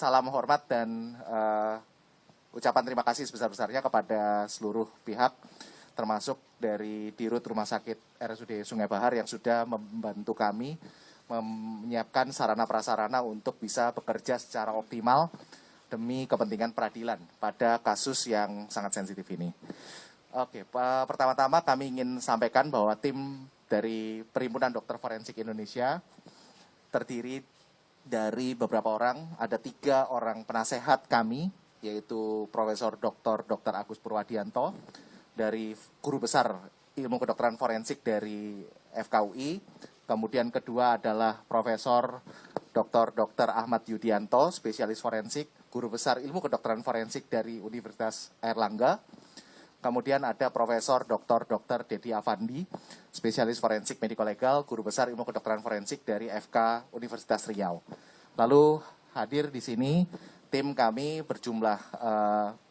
salam hormat dan ucapan terima kasih sebesar-besarnya kepada seluruh pihak, termasuk dari Dirut Rumah Sakit RSUD Sungai Bahar yang sudah membantu kami menyiapkan sarana prasarana untuk bisa bekerja secara optimal demi kepentingan peradilan pada kasus yang sangat sensitif ini. Oke, pertama-tama kami ingin sampaikan bahwa tim dari Perhimpunan Dokter Forensik Indonesia terdiri dari beberapa orang, ada 3 orang penasehat kami, yaitu Profesor Dr. Agus Purwadianto dari Guru Besar Ilmu Kedokteran Forensik dari FKUI. Kemudian kedua adalah Profesor Dr. Ahmad Yudianto, spesialis forensik, Guru Besar Ilmu Kedokteran Forensik dari Universitas Airlangga. Kemudian ada Profesor Dr. Dedi Afandi, spesialis forensik mediko legal, Guru Besar Ilmu Kedokteran Forensik dari FK Universitas Riau. Lalu hadir di sini tim kami berjumlah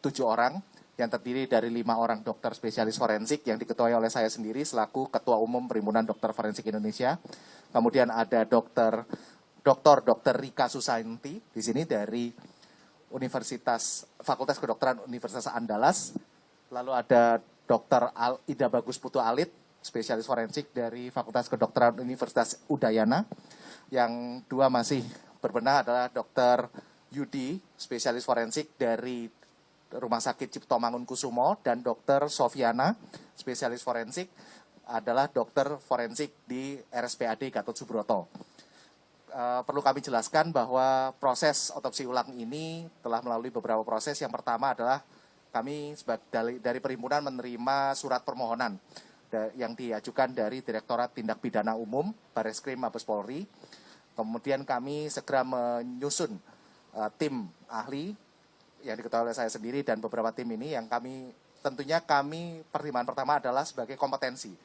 7 orang yang terdiri dari 5 orang dokter spesialis forensik yang diketuai oleh saya sendiri selaku Ketua Umum Perhimpunan Dokter Forensik Indonesia. Kemudian ada Dr. Rika Susanti di sini dari Fakultas Kedokteran Universitas Andalas. Lalu ada Dr. Ida Bagus Putu Alit, spesialis forensik dari Fakultas Kedokteran Universitas Udayana. Yang 2 masih berbenah adalah Dr. Yudi, spesialis forensik dari Rumah Sakit Cipto Mangunkusumo, dan Dr. Sofiana, spesialis forensik adalah dokter forensik di RSPAD Gatot Subroto. Perlu kami jelaskan bahwa proses otopsi ulang ini telah melalui beberapa proses. Yang pertama adalah kami dari perhimpunan menerima surat permohonan yang diajukan dari Direktorat Tindak Pidana Umum Bareskrim Mabes Polri. Kemudian kami segera menyusun tim ahli yang diketahui oleh saya sendiri dan beberapa tim ini yang tentunya pertimbangan pertama adalah sebagai kompetensi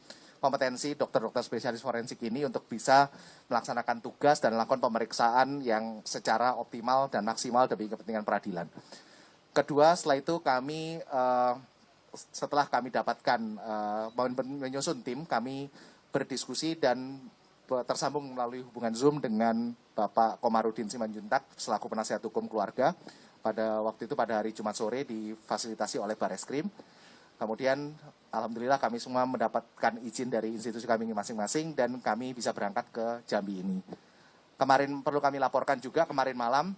dokter-dokter spesialis forensik ini untuk bisa melaksanakan tugas dan melakukan pemeriksaan yang secara optimal dan maksimal demi kepentingan peradilan. Kedua, setelah itu setelah kami dapatkan menyusun tim, kami berdiskusi dan tersambung melalui hubungan Zoom dengan Bapak Komarudin Simanjuntak selaku penasihat hukum keluarga. Pada waktu itu pada hari Jumat sore difasilitasi oleh Bareskrim. Kemudian alhamdulillah kami semua mendapatkan izin dari institusi kami masing-masing dan kami bisa berangkat ke Jambi ini. Kemarin perlu kami laporkan juga, kemarin malam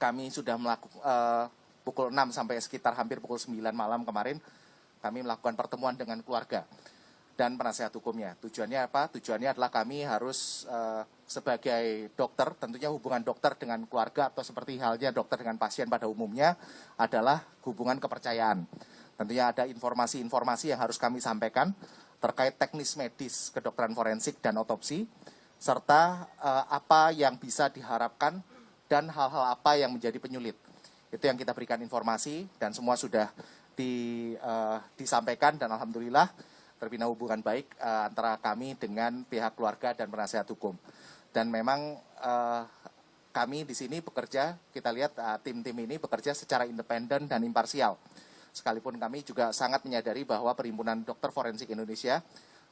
kami sudah melakukan pukul 6 sampai sekitar hampir pukul 9 malam kemarin kami melakukan pertemuan dengan keluarga dan penasehat hukumnya. Tujuannya apa? Tujuannya adalah kami harus sebagai dokter, tentunya hubungan dokter dengan keluarga atau seperti halnya dokter dengan pasien pada umumnya adalah hubungan kepercayaan. Tentunya ada informasi-informasi yang harus kami sampaikan terkait teknis medis kedokteran forensik dan otopsi, serta apa yang bisa diharapkan dan hal-hal apa yang menjadi penyulit. Itu yang kita berikan informasi dan semua sudah disampaikan dan alhamdulillah terbina hubungan baik antara kami dengan pihak keluarga dan penasihat hukum. Dan memang kami di sini bekerja, kita lihat tim-tim ini bekerja secara independen dan imparsial. Sekalipun kami juga sangat menyadari bahwa Perhimpunan Dokter Forensik Indonesia,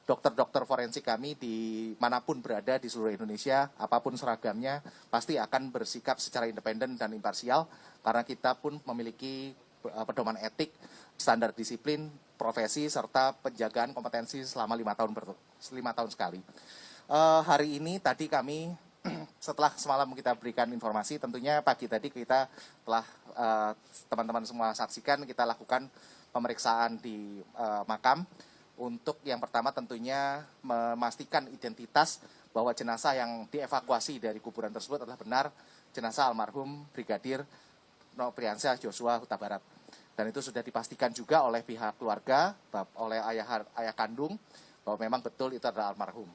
dokter-dokter forensik kami dimanapun berada di seluruh Indonesia, apapun seragamnya, pasti akan bersikap secara independen dan imparsial, karena kita pun memiliki pedoman etik, standar disiplin, profesi, serta penjagaan kompetensi selama 5 tahun sekali. Hari ini tadi kami setelah semalam kita berikan informasi, tentunya pagi tadi kita telah teman-teman semua saksikan, kita lakukan pemeriksaan di makam untuk yang pertama tentunya memastikan identitas bahwa jenazah yang dievakuasi dari kuburan tersebut adalah benar jenazah almarhum Brigadir Nopriansyah Joshua Huta Barat. Dan itu sudah dipastikan juga oleh pihak keluarga, oleh ayah kandung, bahwa memang betul itu adalah almarhum.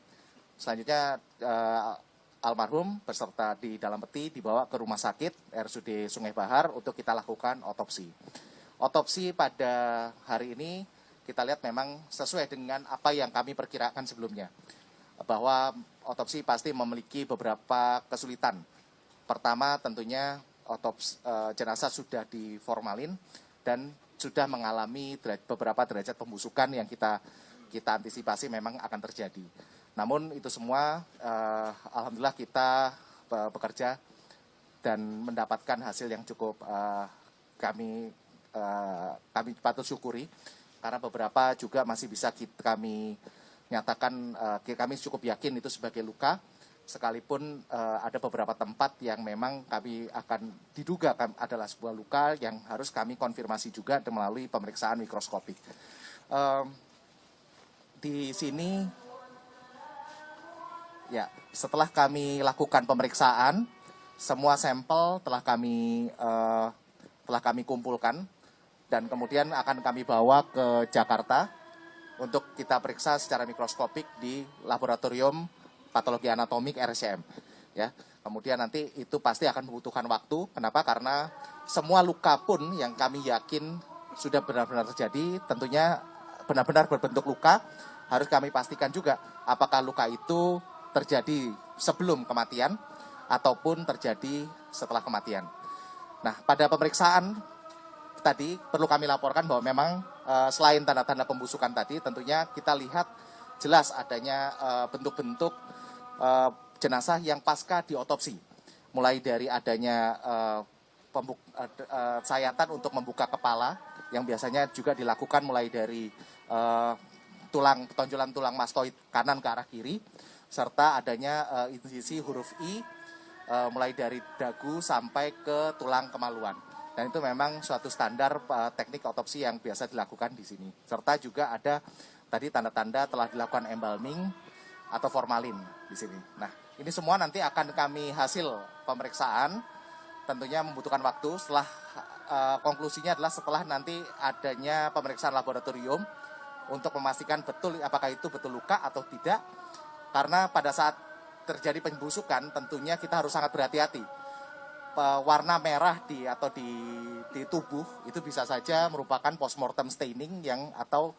Selanjutnya almarhum beserta di dalam peti dibawa ke rumah sakit RSUD Sungai Bahar untuk kita lakukan otopsi. Otopsi pada hari ini kita lihat memang sesuai dengan apa yang kami perkirakan sebelumnya. Bahwa otopsi pasti memiliki beberapa kesulitan. Pertama tentunya jenazah sudah diformalin dan sudah mengalami beberapa derajat pembusukan yang kita antisipasi memang akan terjadi. Namun itu semua alhamdulillah kita bekerja dan mendapatkan hasil yang cukup kami patut syukuri, karena beberapa juga masih bisa kami nyatakan, kami cukup yakin itu sebagai luka, sekalipun ada beberapa tempat yang memang kami akan diduga adalah sebuah luka yang harus kami konfirmasi juga melalui pemeriksaan mikroskopik. Di sini, ya, setelah kami lakukan pemeriksaan, semua sampel telah kami kumpulkan dan kemudian akan kami bawa ke Jakarta untuk kita periksa secara mikroskopik di laboratorium patologi anatomik RSCM. Ya, kemudian nanti itu pasti akan membutuhkan waktu. Kenapa? Karena semua luka pun yang kami yakin sudah benar-benar terjadi, tentunya benar-benar berbentuk luka, harus kami pastikan juga apakah luka itu terjadi sebelum kematian ataupun terjadi setelah kematian. Nah, pada pemeriksaan tadi perlu kami laporkan bahwa memang selain tanda-tanda pembusukan tadi, tentunya kita lihat jelas adanya bentuk-bentuk jenazah yang pasca diotopsi. Mulai dari adanya sayatan untuk membuka kepala, yang biasanya juga dilakukan mulai dari tonjolan tulang mastoid kanan ke arah kiri, serta adanya insisi huruf I mulai dari dagu sampai ke tulang kemaluan. Dan itu memang suatu standar teknik otopsi yang biasa dilakukan di sini. Serta juga ada tadi tanda-tanda telah dilakukan embalming atau formalin di sini. Nah, ini semua nanti akan kami hasil pemeriksaan, tentunya membutuhkan waktu. Setelah konklusinya adalah setelah nanti adanya pemeriksaan laboratorium untuk memastikan betul apakah itu betul luka atau tidak. Karena pada saat terjadi pembusukan, tentunya kita harus sangat berhati-hati. Warna merah di tubuh itu bisa saja merupakan postmortem staining atau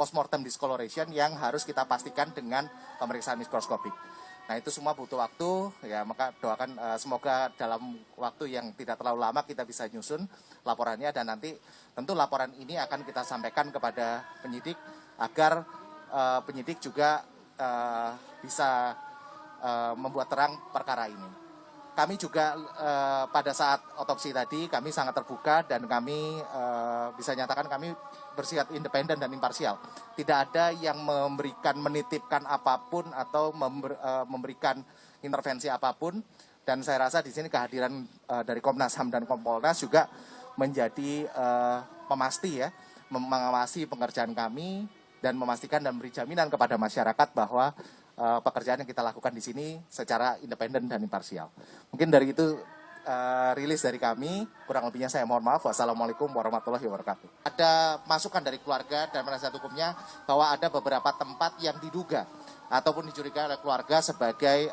postmortem discoloration yang harus kita pastikan dengan pemeriksaan mikroskopik. Nah, itu semua butuh waktu, ya, maka doakan semoga dalam waktu yang tidak terlalu lama kita bisa nyusun laporannya, dan nanti tentu laporan ini akan kita sampaikan kepada penyidik agar penyidik juga bisa membuat terang perkara ini. Kami juga pada saat otopsi tadi kami sangat terbuka dan kami bisa nyatakan kami bersifat independen dan imparsial. Tidak ada yang menitipkan apapun atau memberikan intervensi apapun. Dan saya rasa di sini kehadiran dari Komnas HAM dan Kompolnas juga menjadi pemasti, ya, mengawasi pekerjaan kami dan memastikan dan memberi jaminan kepada masyarakat bahwa pekerjaan yang kita lakukan di sini secara independen dan imparsial. Mungkin dari itu rilis dari kami, kurang lebihnya saya mohon maaf. Wassalamualaikum warahmatullahi wabarakatuh. Ada masukan dari keluarga dan penasihat hukumnya bahwa ada beberapa tempat yang diduga ataupun dicurigai oleh keluarga sebagai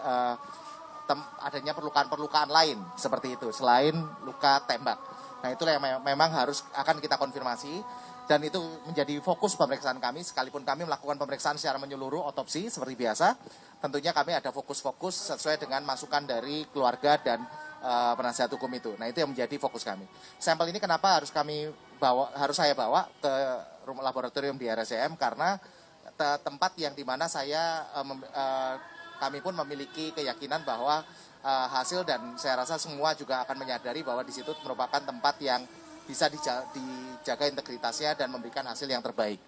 adanya perlukaan lain seperti itu selain luka tembak. Nah, itulah yang memang akan kita konfirmasi. Dan itu menjadi fokus pemeriksaan kami, sekalipun kami melakukan pemeriksaan secara menyeluruh otopsi seperti biasa. Tentunya kami ada fokus-fokus sesuai dengan masukan dari keluarga dan penasihat hukum itu. Nah, itu yang menjadi fokus kami. Sampel ini kenapa harus saya bawa ke rumah laboratorium di RSCM, karena tempat yang dimana kami pun memiliki keyakinan bahwa hasil, dan saya rasa semua juga akan menyadari bahwa di situ merupakan tempat yang bisa dijaga integritasnya dan memberikan hasil yang terbaik.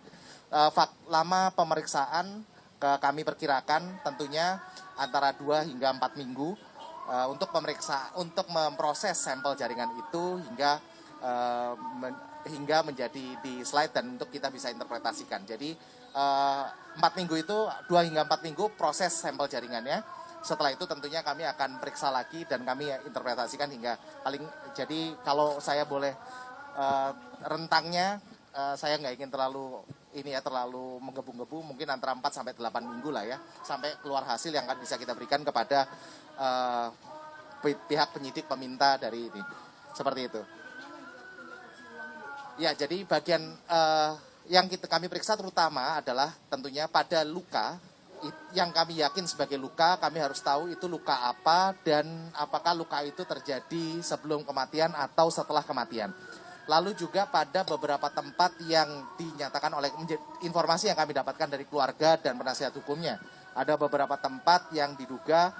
Lama pemeriksaan kami perkirakan tentunya antara 2 hingga 4 minggu untuk memproses sampel jaringan itu hingga menjadi di slide dan untuk kita bisa interpretasikan. Jadi 4 minggu itu 2 hingga 4 minggu proses sampel jaringannya. Setelah itu tentunya kami akan periksa lagi dan kami interpretasikan hingga jadi kalau saya boleh rentangnya, saya nggak ingin terlalu menggebu-gebu, mungkin antara 4 sampai 8 minggu lah, ya, sampai keluar hasil yang akan bisa kita berikan kepada pihak penyidik peminta dari ini. Seperti itu. Ya, jadi bagian yang kami periksa terutama adalah tentunya pada luka yang kami yakin sebagai luka. Kami harus tahu itu luka apa dan apakah luka itu terjadi sebelum kematian atau setelah kematian. Lalu juga pada beberapa tempat yang dinyatakan oleh informasi yang kami dapatkan dari keluarga dan penasihat hukumnya. Ada beberapa tempat yang diduga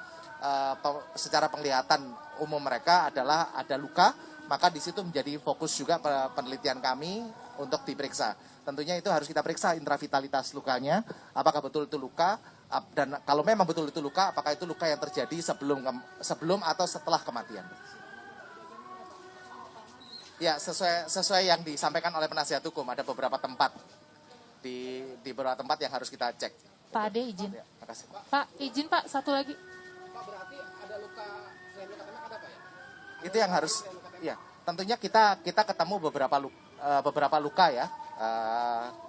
secara penglihatan umum mereka adalah ada luka, maka di situ menjadi fokus juga penelitian kami untuk diperiksa. Tentunya itu harus kita periksa intravitalitas lukanya, apakah betul itu luka, dan kalau memang betul itu luka, apakah itu luka yang terjadi sebelum atau setelah kematian. Ya, sesuai yang disampaikan oleh penasihat hukum, ada beberapa tempat di beberapa tempat yang harus kita cek. Pak Ade izin. Ya, makasih. Pak izin Pak, satu lagi. Pak, berarti ada luka selain luka tembak ada apa ya? Itu yang harus, ya tentunya kita ketemu beberapa luka ya,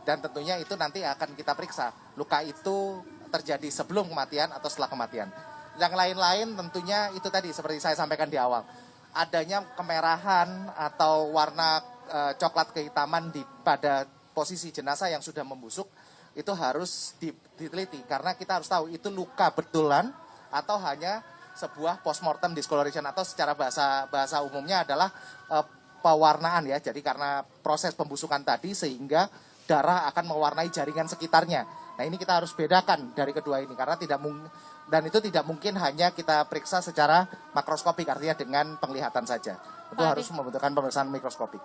dan tentunya itu nanti akan kita periksa luka itu terjadi sebelum kematian atau setelah kematian. Yang lain-lain tentunya itu tadi seperti saya sampaikan di awal, adanya kemerahan atau warna coklat kehitaman pada posisi jenazah yang sudah membusuk itu harus diteliti, karena kita harus tahu itu luka betulan atau hanya sebuah postmortem discoloration, atau secara bahasa umumnya adalah pewarnaan ya. Jadi karena proses pembusukan tadi sehingga darah akan mewarnai jaringan sekitarnya. Nah, ini kita harus bedakan dari kedua ini, karena dan itu tidak mungkin hanya kita periksa secara makroskopik, artinya dengan penglihatan saja. Itu harus membutuhkan pemeriksaan mikroskopik.